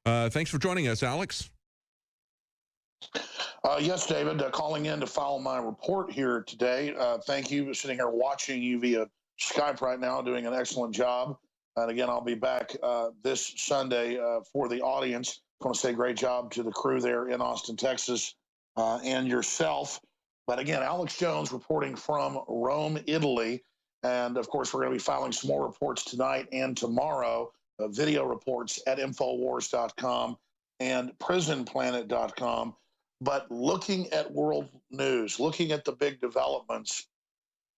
Thanks for joining us, Alex. Yes, David, calling in to follow my report here today. Thank you for sitting here watching you via Skype right now, doing an excellent job. And again, I'll be back this Sunday for the audience. I want to say great job to the crew there in Austin, Texas, and yourself. But again, Alex Jones reporting from Rome, Italy. And of course, we're going to be filing some more reports tonight and tomorrow, video reports at Infowars.com and prisonplanet.com. But looking at world news, looking at the big developments,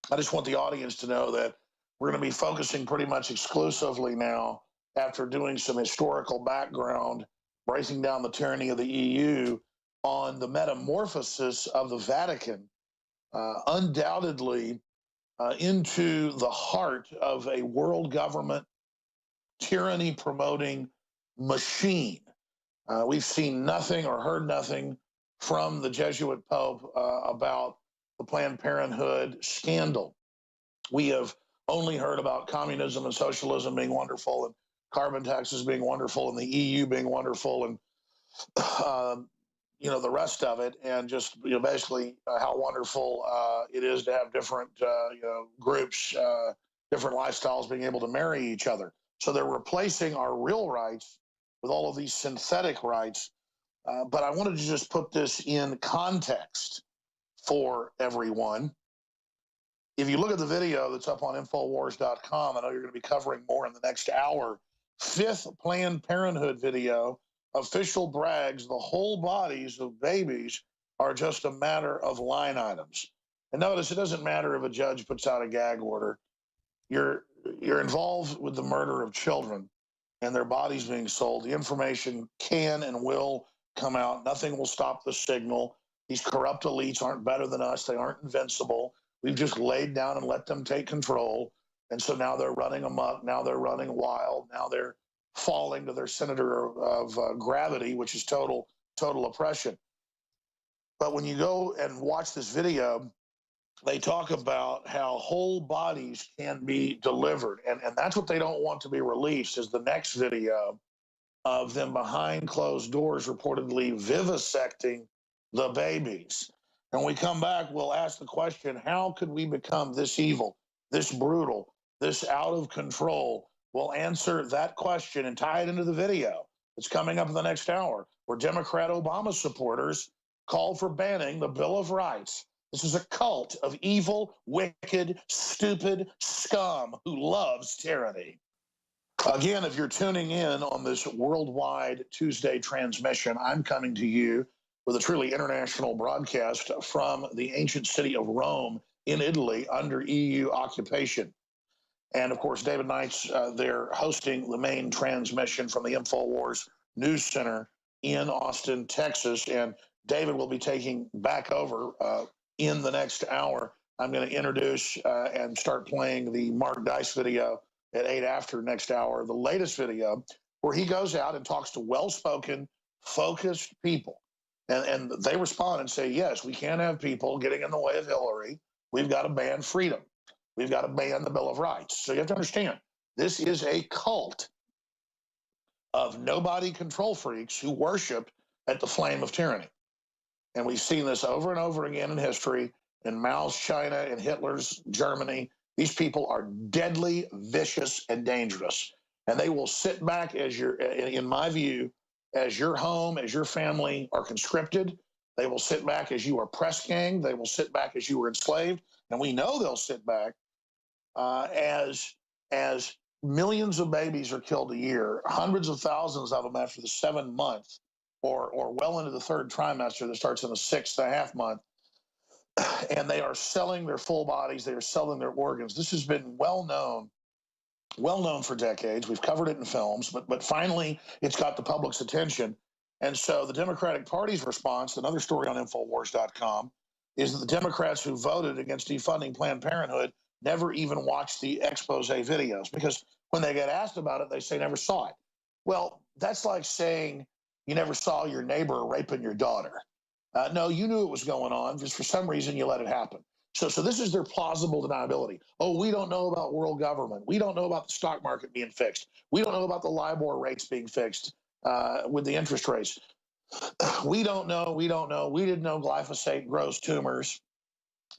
I just want the audience to know that we're going to be focusing pretty much exclusively now, after doing some historical background, breaking down the tyranny of the EU, on the metamorphosis of the Vatican, undoubtedly into the heart of a world government tyranny promoting machine. We've seen nothing or heard nothing from the Jesuit Pope about the Planned Parenthood scandal. We have only heard about communism and socialism being wonderful, and carbon taxes being wonderful, and the EU being wonderful, and the rest of it, and just basically how wonderful it is to have different groups, different lifestyles, being able to marry each other. So they're replacing our real rights with all of these synthetic rights. But I wanted to just put this in context for everyone. If you look at the video that's up on Infowars.com, I know you're going to be covering more in the next hour. 5th Planned Parenthood video, official brags the whole bodies of babies are just a matter of line items. And notice, it doesn't matter if a judge puts out a gag order. You're involved with the murder of children and their bodies being sold. The information can and will come out. Nothing will stop the signal. These corrupt elites aren't better than us. They aren't invincible. We've just laid down and let them take control. And so now they're running amok. Now they're running wild. Now they're falling to their center of gravity, which is total oppression. But when you go and watch this video, they talk about how whole bodies can be delivered. And that's what they don't want to be released, is the next video of them behind closed doors reportedly vivisecting the babies. And when we come back, we'll ask the question, how could we become this evil, this brutal, this out of control? We'll answer that question and tie it into the video that's coming up in the next hour, where Democrat Obama supporters called for banning the Bill of Rights. This is a cult of evil, wicked, stupid scum who loves tyranny. Again, if you're tuning in on this worldwide Tuesday transmission, I'm coming to you with a truly international broadcast from the ancient city of Rome in Italy under EU occupation. And of course, David Knight's there hosting the main transmission from the InfoWars News Center in Austin, Texas. And David will be taking back over in the next hour. I'm going to introduce and start playing the Mark Dice video at 8 after next hour, the latest video, where he goes out and talks to well-spoken, focused people. And they respond and say, yes, we can't have people getting in the way of Hillary. We've got to ban freedom. We've got to ban the Bill of Rights. So you have to understand, this is a cult of nobody control freaks who worship at the flame of tyranny. And we've seen this over and over again in history, in Mao's China, in Hitler's Germany. These people are deadly, vicious, and dangerous. And they will sit back, as in my view, as your home, as your family are conscripted. They will sit back as you are press ganged. They will sit back as you were enslaved. And we know they'll sit back as millions of babies are killed a year, hundreds of thousands of them after the 7 month or well into the 3rd trimester that starts in the 6.5 month. And they are selling their full bodies. They are selling their organs. This has been well known for decades. We've covered it in films, but finally it's got the public's attention. And so the Democratic Party's response, another story on Infowars.com, is that the Democrats who voted against defunding Planned Parenthood never even watched the expose videos, because when they get asked about it, they say never saw it. Well, that's like saying you never saw your neighbor raping your daughter. No, you knew it was going on, just for some reason you let it happen. So this is their plausible deniability. Oh, we don't know about world government. We don't know about the stock market being fixed. We don't know about the LIBOR rates being fixed. with the interest rates. We don't know. We don't know. We didn't know glyphosate grows tumors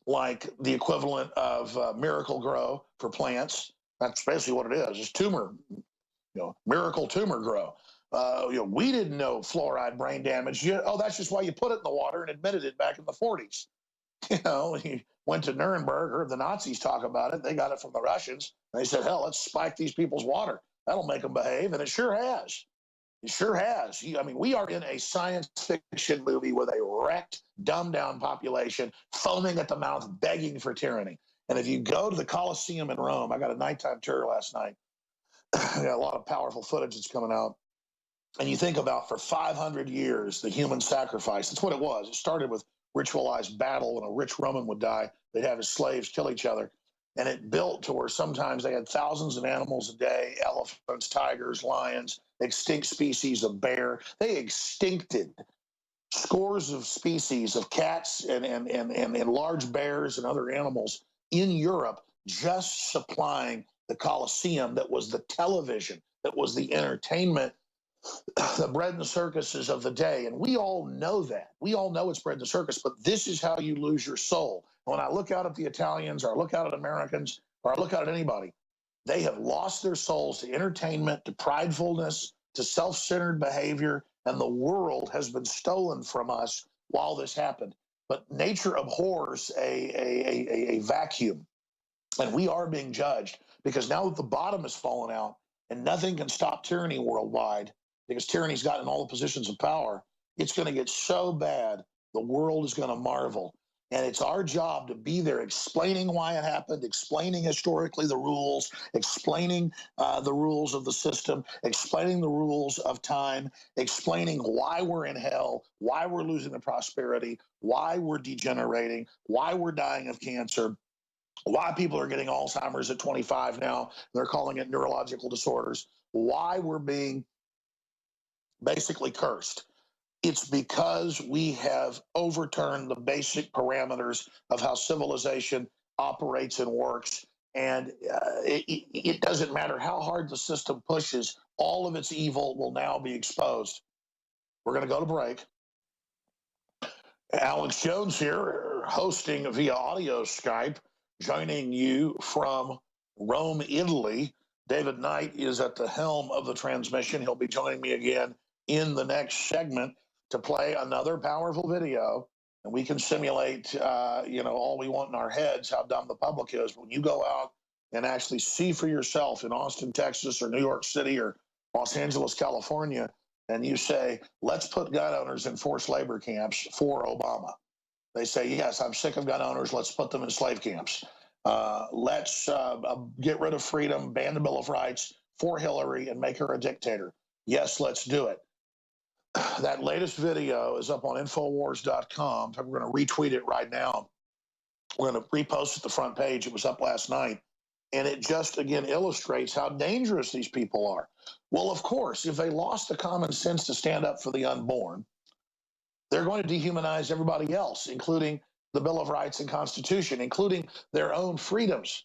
like the equivalent of Miracle Grow for plants. That's basically what it is. It's tumor, Miracle Tumor Grow. We didn't know fluoride brain damage. That's just why you put it in the water and admitted it back in the 40s. He went to Nuremberg, heard the Nazis talk about it. They got it from the Russians. They said, hell, let's spike these people's water. That'll make them behave. And it sure has. It sure has. We are in a science fiction movie with a wrecked, dumbed down population foaming at the mouth, begging for tyranny. And if you go to the Colosseum in Rome, I got a nighttime tour last night. A lot of powerful footage that's coming out. And you think about for 500 years, the human sacrifice. That's what it was. It started with ritualized battle. When a rich Roman would die, they'd have his slaves kill each other. And it built to where sometimes they had thousands of animals a day, elephants, tigers, lions, extinct species of bear. They extincted scores of species of cats and large bears and other animals in Europe, just supplying the Colosseum that was the television, that was the entertainment, the bread and circuses of the day. And we all know that. We all know it's bread and circus, but this is how you lose your soul. When I look out at the Italians, or I look out at Americans, or I look out at anybody, they have lost their souls to entertainment, to pridefulness, to self-centered behavior, and the world has been stolen from us while this happened. But nature abhors a vacuum, and we are being judged because now that the bottom has fallen out and nothing can stop tyranny worldwide, because tyranny's gotten all the positions of power, it's going to get so bad, the world is going to marvel. And it's our job to be there explaining why it happened, explaining historically the rules, explaining the rules of the system, explaining the rules of time, explaining why we're in hell, why we're losing the prosperity, why we're degenerating, why we're dying of cancer, why people are getting Alzheimer's at 25 now. They're calling it neurological disorders, why we're being basically cursed. It's because we have overturned the basic parameters of how civilization operates and works. And it doesn't matter how hard the system pushes, all of its evil will now be exposed. We're going to go to break. Alex Jones here, hosting via audio Skype, joining you from Rome, Italy. David Knight is at the helm of the transmission. He'll be joining me again in the next segment to play another powerful video, and we can simulate, all we want in our heads, how dumb the public is. But when you go out and actually see for yourself in Austin, Texas, or New York City, or Los Angeles, California, and you say, let's put gun owners in forced labor camps for Obama. They say, yes, I'm sick of gun owners. Let's put them in slave camps. Let's get rid of freedom, ban the Bill of Rights for Hillary, and make her a dictator. Yes, let's do it. That latest video is up on Infowars.com. We're going to retweet it right now. We're going to repost it the front page. It was up last night. And it just, again, illustrates how dangerous these people are. Well, of course, if they lost the common sense to stand up for the unborn, they're going to dehumanize everybody else, including the Bill of Rights and Constitution, including their own freedoms.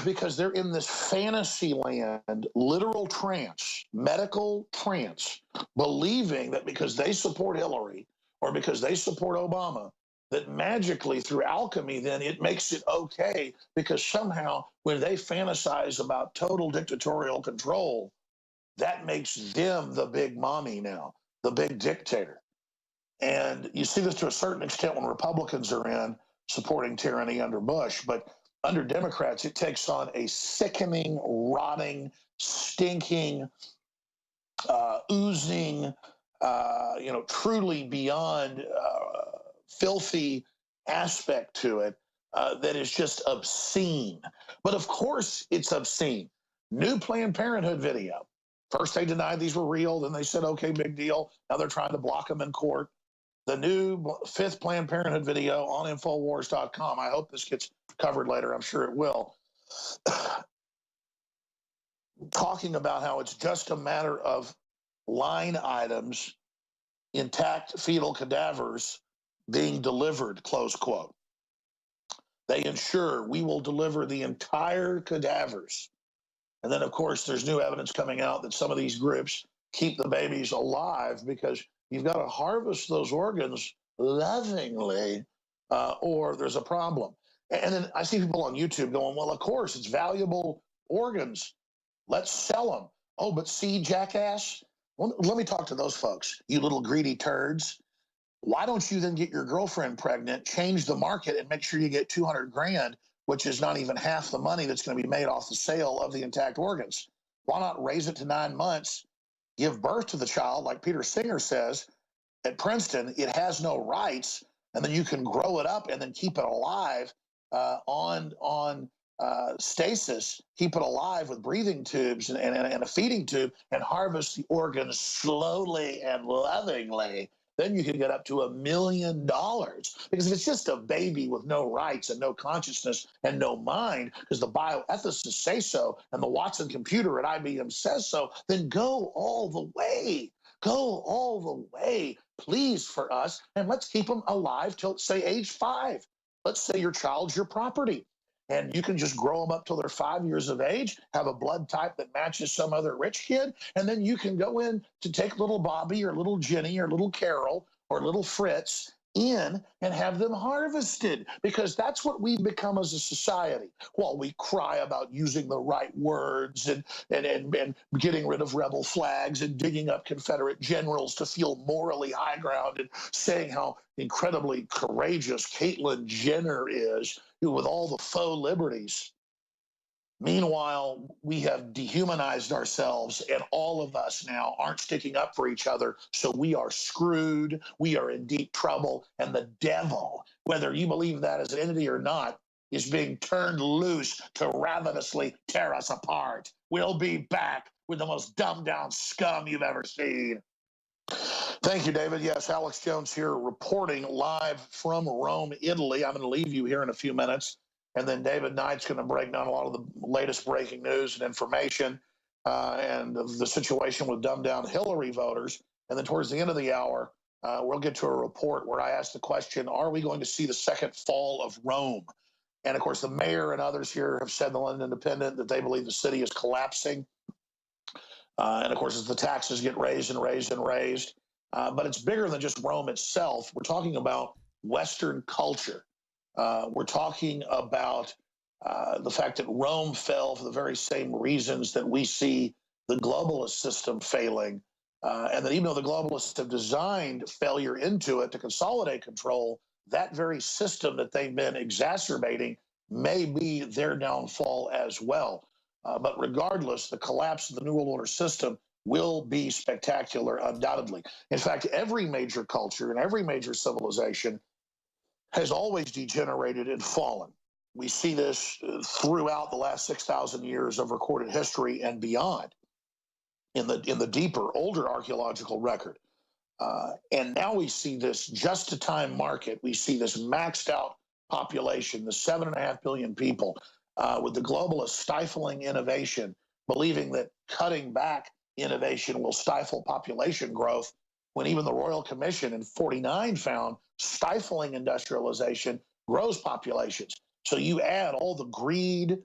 Because they're in this fantasy land, literal trance, medical trance, believing that because they support Hillary or because they support Obama, that magically through alchemy, then it makes it okay, because somehow when they fantasize about total dictatorial control, that makes them the big mommy now, the big dictator. And you see this to a certain extent when Republicans are in supporting tyranny under Bush, but under Democrats, it takes on a sickening, rotting, stinking, oozing, truly beyond filthy aspect to it that is just obscene. But of course it's obscene. New Planned Parenthood video. First they denied these were real, then they said, okay, big deal. Now they're trying to block them in court. The new 5th Planned Parenthood video on Infowars.com. I hope this gets covered later. I'm sure it will. Talking about how it's just a matter of line items, intact fetal cadavers being delivered, close quote. They ensure we will deliver the entire cadavers. And then, of course, there's new evidence coming out that some of these groups keep the babies alive, because you've got to harvest those organs lovingly, or there's a problem. And then I see people on YouTube going, well, of course, it's valuable organs. Let's sell them. Oh, but see, jackass, well, let me talk to those folks, you little greedy turds. Why don't you then get your girlfriend pregnant, change the market, and make sure you get 200 grand, which is not even half the money that's going to be made off the sale of the intact organs? Why not raise it to 9 months, give birth to the child, like Peter Singer says at Princeton? It has no rights, and then you can grow it up and then keep it alive on stasis, keep it alive with breathing tubes and a feeding tube, and harvest the organs slowly and lovingly. Then you can get up to $1 million. Because if it's just a baby with no rights and no consciousness and no mind, because the bioethicists say so and the Watson computer at IBM says so, then go all the way. Go all the way, please, for us, and let's keep them alive till, say, age 5. Let's say your child's your property, and you can just grow them up till they're 5 years of age, have a blood type that matches some other rich kid, and then you can go in to take little Bobby or little Jenny or little Carol or little Fritz in and have them harvested, because that's what we've become as a society. While we cry about using the right words and getting rid of rebel flags and digging up Confederate generals to feel morally high ground and saying how incredibly courageous Caitlyn Jenner is with all the faux liberties. Meanwhile, we have dehumanized ourselves, and all of us now aren't sticking up for each other. So we are screwed. We are in deep trouble. And the devil, whether you believe that as an entity or not, is being turned loose to ravenously tear us apart. We'll be back with the most dumbed down scum you've ever seen. Thank you, David. Yes, Alex Jones here, reporting live from Rome, Italy. I'm going to leave you here in a few minutes. And then David Knight's going to break down a lot of the latest breaking news and information and the situation with dumbed down Hillary voters. And then towards the end of the hour, we'll get to a report where I ask the question, are we going to see the second fall of Rome? And of course, the mayor and others here have said in the London Independent that they believe the city is collapsing. And of course, as the taxes get raised and raised and raised. But it's bigger than just Rome itself. We're talking about Western culture. We're talking about the fact that Rome fell for the very same reasons that we see the globalist system failing. And that even though the globalists have designed failure into it to consolidate control, that very system that they've been exacerbating may be their downfall as well. But regardless, the collapse of the New World Order system will be spectacular, undoubtedly. In fact, every major culture and every major civilization has always degenerated and fallen. We see this throughout the last 6,000 years of recorded history and beyond in the deeper, older archaeological record. And now we see this just-in-time market. We see this maxed out population, the 7.5 billion people, with the globalists stifling innovation, believing that cutting back innovation will stifle population growth, when even the Royal Commission in 49 found stifling industrialization grows populations. So you add all the greed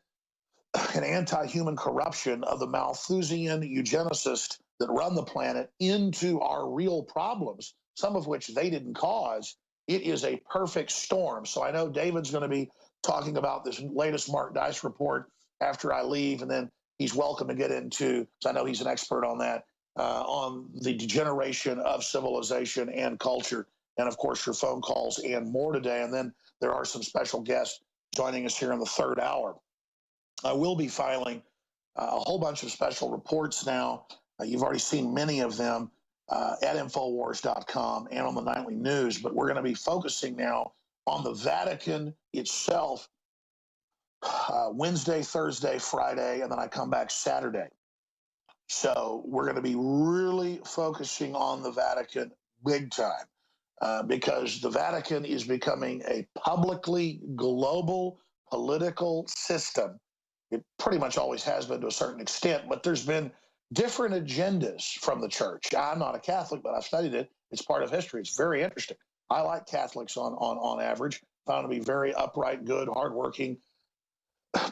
and anti-human corruption of the Malthusian eugenicists that run the planet into our real problems, some of which they didn't cause. It is a perfect storm. So I know David's going to be talking about this latest Mark Dice report after I leave, and then he's welcome to get into, because I know he's an expert on that, on the degeneration of civilization and culture, and of course your phone calls and more today. And then there are some special guests joining us here in the third hour. I will be filing a whole bunch of special reports now. You've already seen many of them at Infowars.com and on the nightly news, but we're going to be focusing now on the Vatican itself, Wednesday, Thursday, Friday, and then I come back Saturday. So we're going to be really focusing on the Vatican big time, because the Vatican is becoming a publicly global political system. It pretty much always has been to a certain extent, but there's been different agendas from the church. I'm not a Catholic, but I've studied it. It's part of history. It's very interesting. I like Catholics on average. Found to be very upright, good, hardworking,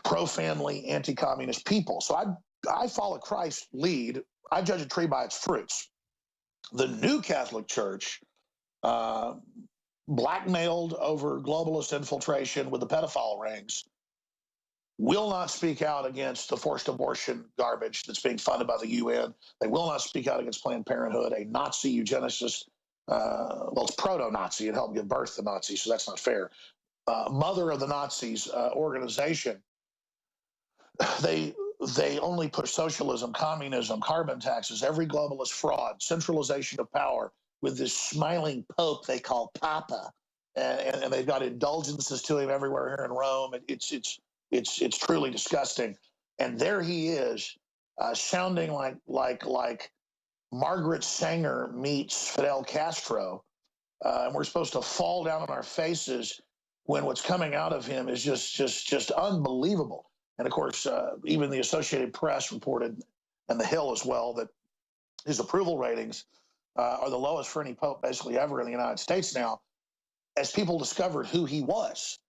pro-family, anti-communist people. So I follow Christ's lead I judge a tree by its fruits. The new Catholic Church, blackmailed over globalist infiltration with the pedophile rings, will not speak out against the forced abortion garbage that's being funded by the UN. They will not speak out against Planned Parenthood, a Nazi eugenicist. Well, it's proto-Nazi. It helped give birth to Nazis, so that's not fair. Mother of the Nazis organization. They only push socialism, communism, carbon taxes, every globalist fraud, centralization of power with this smiling Pope they call Papa, and they've got indulgences to him everywhere here in Rome. It's truly disgusting. And there he is, sounding like Margaret Sanger meets Fidel Castro, and we're supposed to fall down on our faces when what's coming out of him is just unbelievable. And of course, even the Associated Press reported, and the Hill as well, that his approval ratings are the lowest for any pope basically ever in the United States now, as people discovered who he was,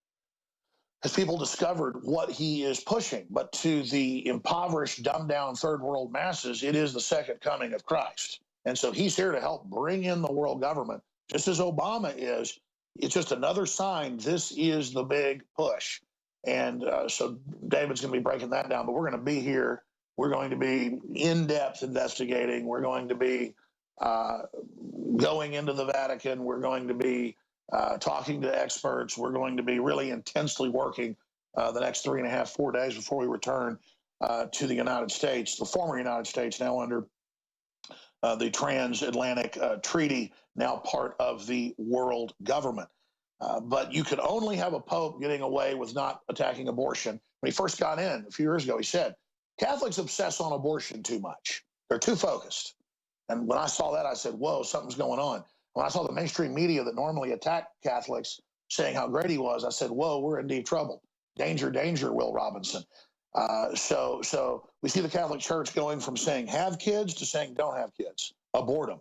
as people discovered what he is pushing. But to the impoverished, dumbed down third world masses, it is the second coming of Christ. And so he's here to help bring in the world government, just as Obama is. It's just another sign this is the big push. And so David's going to be breaking that down, but we're going to be here. We're going to be in-depth investigating. We're going to be going into the Vatican. We're going to be talking to experts. We're going to be really intensely working the next 3.5, 4 days before we return to the United States, the former United States, now under the Transatlantic Treaty, now part of the world government. But you could only have a pope getting away with not attacking abortion. When he first got in a few years ago, he said, Catholics obsess on abortion too much. They're too focused. And when I saw that, I said, whoa, something's going on. When I saw the mainstream media that normally attack Catholics saying how great he was, I said, whoa, we're in deep trouble. Danger, danger, Will Robinson. So we see the Catholic Church going from saying have kids to saying don't have kids, abort them,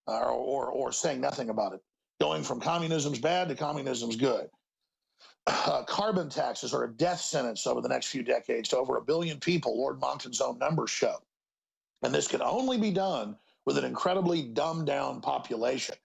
or saying nothing about it. Going from communism's bad to communism's good. Carbon taxes are a death sentence over the next few decades to over 1 billion people, Lord Monckton's own numbers show. And this can only be done with an incredibly dumbed down population.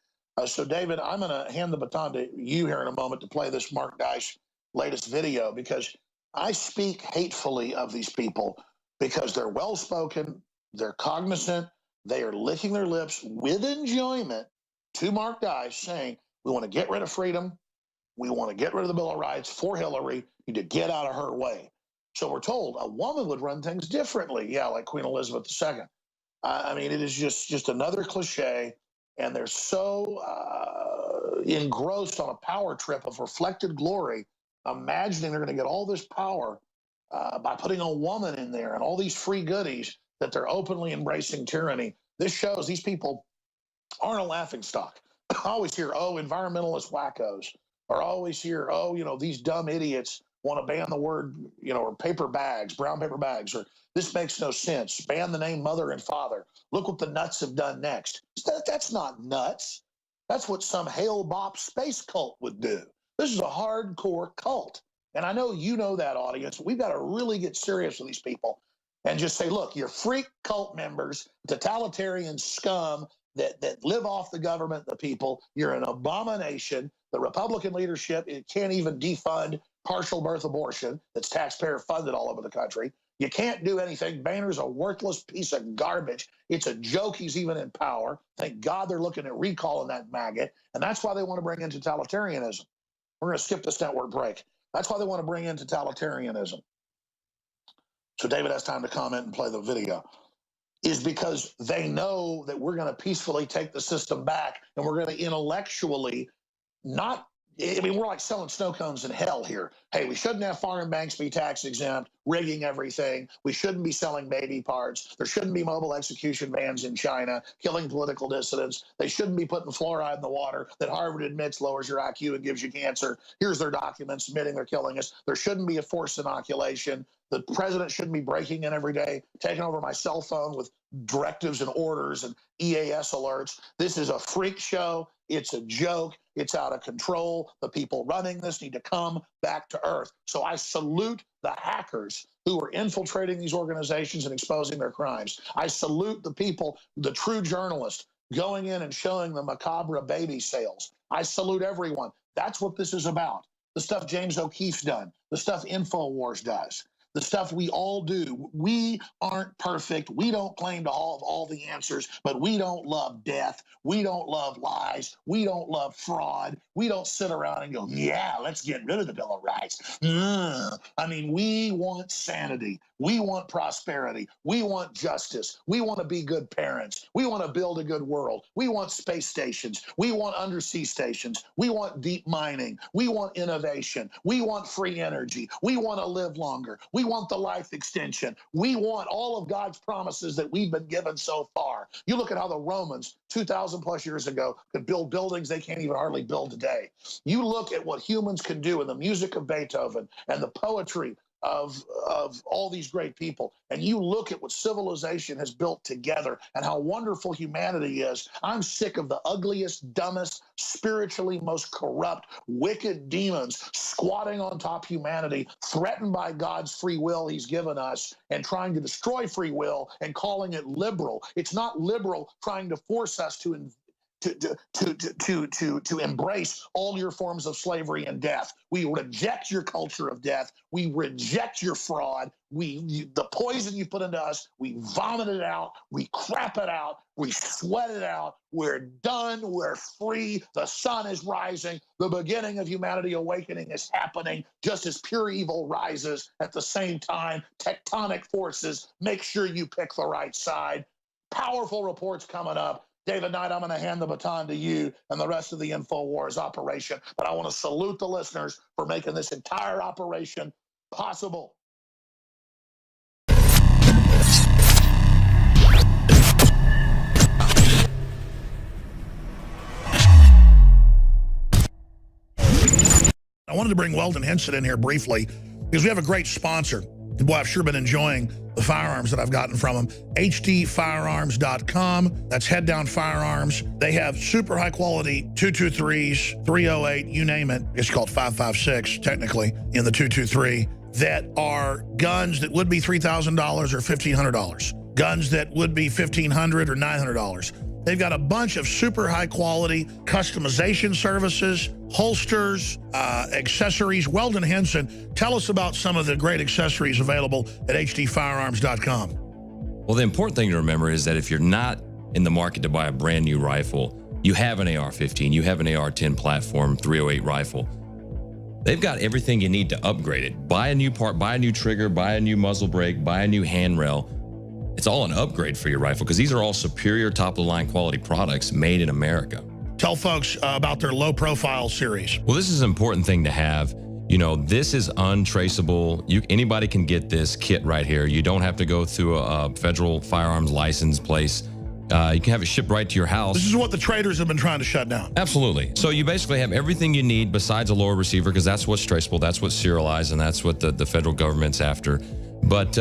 So, David, I'm going to hand the baton to you here in a moment to play this Mark Dice latest video, because I speak hatefully of these people because they're well-spoken, they're cognizant, they are licking their lips with enjoyment to Mark Dice saying, we want to get rid of freedom, we want to get rid of the Bill of Rights for Hillary, you need to get out of her way. So we're told a woman would run things differently, yeah, like Queen Elizabeth II. I mean, it is just another cliche, and they're so engrossed on a power trip of reflected glory, imagining they're going to get all this power by putting a woman in there and all these free goodies, that they're openly embracing tyranny. This shows these people aren't a laughing stock. I always hear, oh, environmentalist wackos, or always hear, oh, these dumb idiots want to ban the word, or paper bags, brown paper bags, or this makes no sense. Ban the name mother and father. Look what the nuts have done next. That's not nuts. That's what some Hale Bop space cult would do. This is a hardcore cult. And I know you know that, audience. We've got to really get serious with these people and just say, look, you're freak cult members, totalitarian scum that live off the government, the people. You're an abomination. The Republican leadership, it can't even defund partial birth abortion that's taxpayer funded all over the country. You can't do anything. Boehner's a worthless piece of garbage. It's a joke he's even in power. Thank God they're looking at recalling that maggot. And that's why they want to bring in totalitarianism. We're going to skip this network break. That's why they want to bring in totalitarianism. So David has time to comment and play the video. Is because they know that we're going to peacefully take the system back, and we're going to intellectually not, I mean, we're like selling snow cones in hell here. Hey, we shouldn't have foreign banks be tax exempt, rigging everything. We shouldn't be selling baby parts. There shouldn't be mobile execution vans in China, killing political dissidents. They shouldn't be putting fluoride in the water that Harvard admits lowers your IQ and gives you cancer. Here's their documents admitting they're killing us. There shouldn't be a forced inoculation. The president shouldn't be breaking in every day, taking over my cell phone with directives and orders and EAS alerts. This is a freak show. It's a joke. It's out of control. The people running this need to come back to earth. So I salute the hackers who are infiltrating these organizations and exposing their crimes. I salute the people, the true journalists, going in and showing the macabre baby sales. I salute everyone. That's what this is about. The stuff James O'Keefe's done, the stuff InfoWars does, the stuff we all do. We aren't perfect. We don't claim to have all the answers, but we don't love death. We don't love lies. We don't love fraud. We don't sit around and go, yeah, let's get rid of the Bill of Rights. I mean, we want sanity. We want prosperity. We want justice. We want to be good parents. We want to build a good world. We want space stations. We want undersea stations. We want deep mining. We want innovation. We want free energy. We want to live longer. We want the life extension. We want all of God's promises that we've been given so far. You look at how the Romans 2,000 plus years ago could build buildings they can't even hardly build today. You look at what humans can do in the music of Beethoven and the poetry of all these great people, and you look at what civilization has built together and how wonderful humanity is. I'm sick of the ugliest, dumbest, spiritually most corrupt, wicked demons squatting on top of humanity, threatened by God's free will he's given us, and trying to destroy free will and calling it liberal. It's not liberal trying to force us to embrace all your forms of slavery and death. We reject your culture of death. We reject your fraud. The poison you put into us, we vomit it out. We crap it out. We sweat it out. We're done. We're free. The sun is rising. The beginning of humanity awakening is happening just as pure evil rises at the same time. Tectonic forces. Make sure you pick the right side. Powerful reports coming up. David Knight, I'm going to hand the baton to you and the rest of the InfoWars operation, but I want to salute the listeners for making this entire operation possible. I wanted to bring Weldon Henson in here briefly because we have a great sponsor. Boy, I've sure been enjoying the firearms that I've gotten from them. hdfirearms.com. That's Head Down Firearms. They have super high quality 223s, 308, you name it. It's called 5.56 technically in the 223, that are guns that would be $3,000 or $1,500. Guns that would be $1,500 or $900. They've got a bunch of super high quality customization services, holsters, accessories. Weldon Henson, tell us about some of the great accessories available at hdfirearms.com. Well, the important thing to remember is that if you're not in the market to buy a brand new rifle, you have an AR-15, you have an AR-10 platform, 308 rifle. They've got everything you need to upgrade it. Buy a new part, buy a new trigger, buy a new muzzle brake, buy a new handrail. It's all an upgrade for your rifle because these are all superior top-of-the-line quality products made in America. Tell folks about their low-profile series. Well, this is an important thing to have. You know, this is untraceable. Anybody can get this kit right here. You don't have to go through a federal firearms license place. You can have it shipped right to your house. This is what the traders have been trying to shut down. Absolutely. So you basically have everything you need besides a lower receiver because that's what's traceable, that's what's serialized, and that's what the federal government's after. But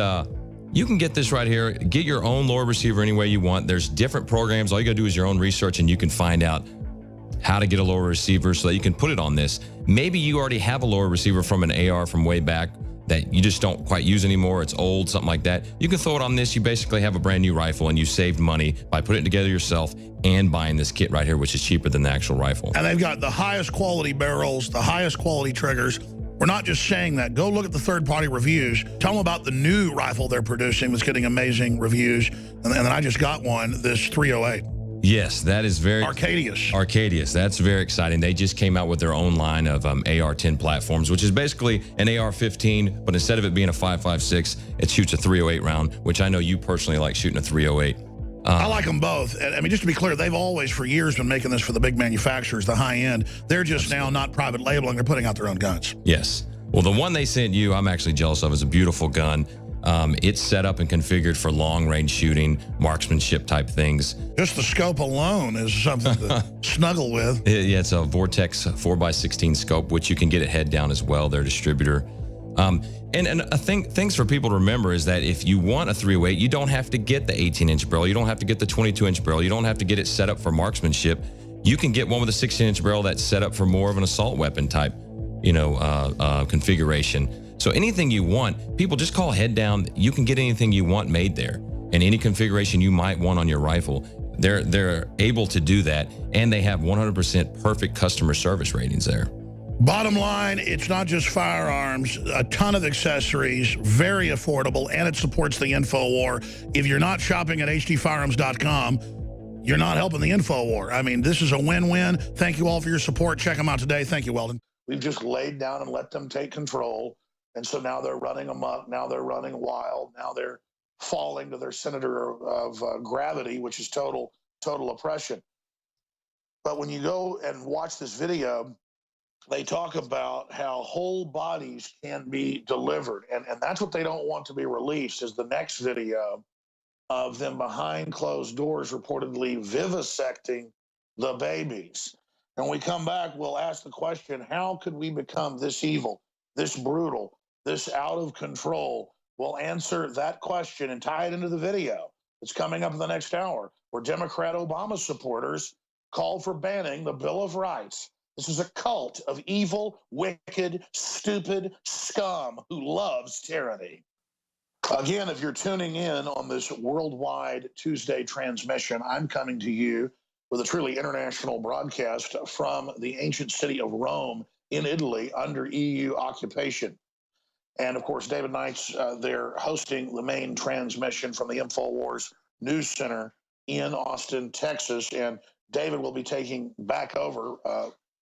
you can get this right here. Get your own lower receiver any way you want. There's different programs. All you got to do is your own research, and you can find out how to get a lower receiver so that you can put it on this. Maybe you already have a lower receiver from an AR from way back that you just don't quite use anymore. It's old, something like that. You can throw it on this. You basically have a brand new rifle, and you saved money by putting it together yourself and buying this kit right here, which is cheaper than the actual rifle. And they've got the highest quality barrels, the highest quality triggers. We're not just saying that. Go look at the third-party reviews. Tell them about the new rifle they're producing that's getting amazing reviews. And then I just got one, this 308. Yes, that is very... Arcadius. Arcadius. That's very exciting. They just came out with their own line of AR-10 platforms, which is basically an AR-15, but instead of it being a 5.56, it shoots a 308 round, which I know you personally like shooting a 308. I like them both. I mean, just to be clear, they've always, for years, been making this for the big manufacturers, the high end. They're just now not private labeling. They're putting out their own guns. Yes. Well, the one they sent you, I'm actually jealous of. It's a beautiful gun. It's set up and configured for long-range shooting, marksmanship type things. Just the scope alone is something to snuggle with. Yeah, it's a Vortex 4x16 scope, which you can get it head down as well, their distributor. And I think things for people to remember is that if you want a 308, you don't have to get the 18-inch barrel. You don't have to get the 22-inch barrel. You don't have to get it set up for marksmanship. You can get one with a 16-inch barrel that's set up for more of an assault weapon type, configuration. So anything you want, people just call Head Down. You can get anything you want made there, and any configuration you might want on your rifle. They're able to do that, and they have 100% perfect customer service ratings there. Bottom line, it's not just firearms, a ton of accessories, very affordable, and it supports the InfoWar. If you're not shopping at hdfirearms.com, you're not helping the InfoWar. I mean, this is a win-win. Thank you all for your support. Check them out today. Thank you, Weldon. We've just laid down and let them take control. And so now they're running amok. Now they're running wild. Now they're falling to their center of gravity, which is total oppression. But when you go and watch this video, they talk about how whole bodies can be delivered. And that's what they don't want to be released, is the next video of them behind closed doors reportedly vivisecting the babies. And when we come back, we'll ask the question, how could we become this evil, this brutal, this out of control? We'll answer that question and tie it into the video that's coming up in the next hour, where Democrat Obama supporters called for banning the Bill of Rights. This is a cult of evil, wicked, stupid scum who loves tyranny. Again, if you're tuning in on this worldwide Tuesday transmission, I'm coming to you with a truly international broadcast from the ancient city of Rome in Italy under EU occupation. And of course, David Knight's there hosting the main transmission from the InfoWars News Center in Austin, Texas. And David will be taking back over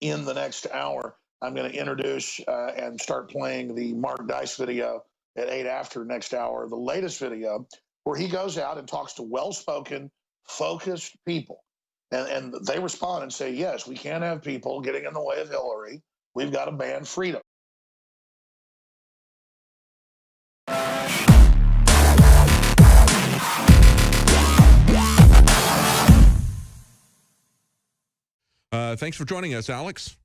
in the next hour. I'm going to introduce and start playing the Mark Dice video at 8 after next hour, the latest video where he goes out and talks to well-spoken, focused people. And they respond and say, yes, we can't have people getting in the way of Hillary. We've got to ban freedom. Thanks for joining us, Alex.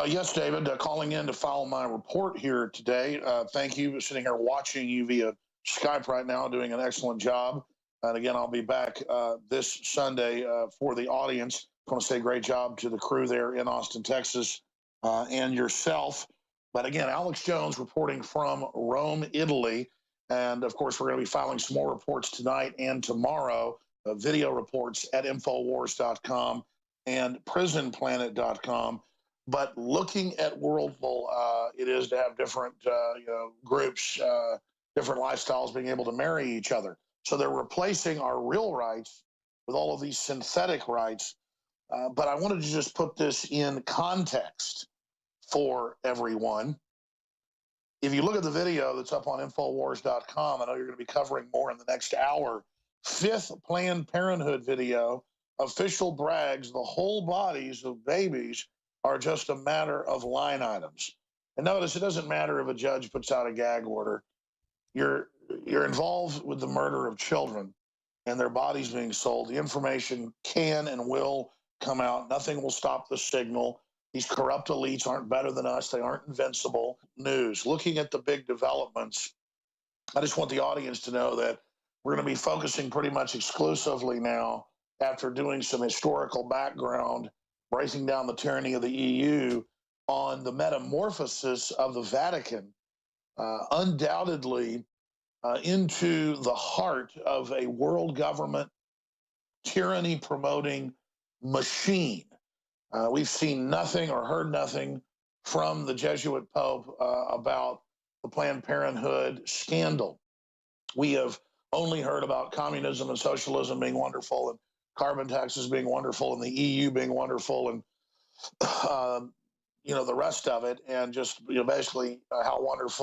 Yes, David, calling in to file my report here today. Thank you. Sitting here watching you via Skype right now, doing an excellent job. And again, I'll be back this Sunday for the audience. I want to say great job to the crew there in Austin, Texas, and yourself. But again, Alex Jones reporting from Rome, Italy. And of course, we're going to be filing some more reports tonight and tomorrow, video reports at Infowars.com and PrisonPlanet.com. But looking at worldful, it is to have different groups, different lifestyles being able to marry each other. So they're replacing our real rights with all of these synthetic rights. But I wanted to just put this in context for everyone. If you look at the video that's up on Infowars.com, I know you're going to be covering more in the next hour. 5th Planned Parenthood video, official brags the whole bodies of babies are just a matter of line items. And notice it doesn't matter if a judge puts out a gag order. You're involved with the murder of children and their bodies being sold. The information can and will come out. Nothing will stop the signal. These corrupt elites aren't better than us. They aren't invincible. News. Looking at the big developments, I just want the audience to know that we're going to be focusing pretty much exclusively now, after doing some historical background, breaking down the tyranny of the EU, on the metamorphosis of the Vatican, undoubtedly into the heart of a world government tyranny-promoting machine. We've seen nothing or heard nothing from the Jesuit Pope about the Planned Parenthood scandal. We have only heard about communism and socialism being wonderful, and carbon taxes being wonderful, and the EU being wonderful, and the rest of it, and just basically how wonderful